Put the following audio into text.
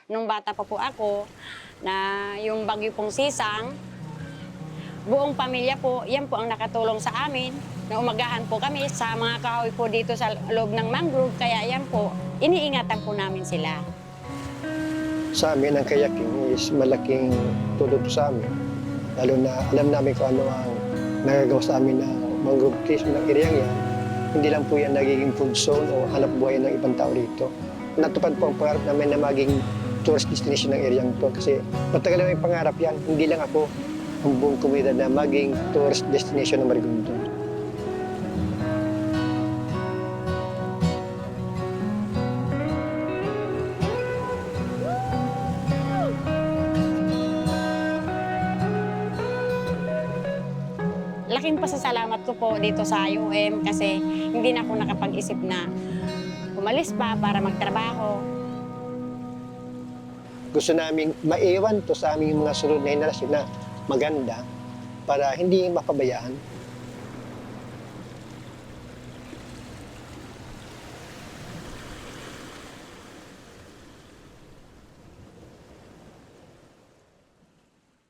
nung bata pa po ako, na yung bagyo pong sisang, buong pamilya po, yan po ang nakatulong sa amin. Na umagahan po kami sa mga kahoy po dito sa loob ng mangrove, kaya yan po, iniingatan po namin sila. Sa amin, ang kayaking is malaking tulong po sa amin. Lalo na alam namin kung ano ang nagagawa sa amin ng mangrove trees ng area yan. Hindi lang po yan nagiging food zone o hanap buhay ng ibang tao rito. Natupad po ang pangarap namin na maging tourist destination ng area to kasi matagal na may pangarap yan. Hindi lang ako ang buong komunidad na maging tourist destination ng Marigondon. Laking pasasalamat ko po dito sa IOM kasi hindi na ako nakapag-isip na umalis pa para magtrabaho. Gusto naming maiwan to sa aming mga sunod na henerasyon na maganda para hindi mapabayaan.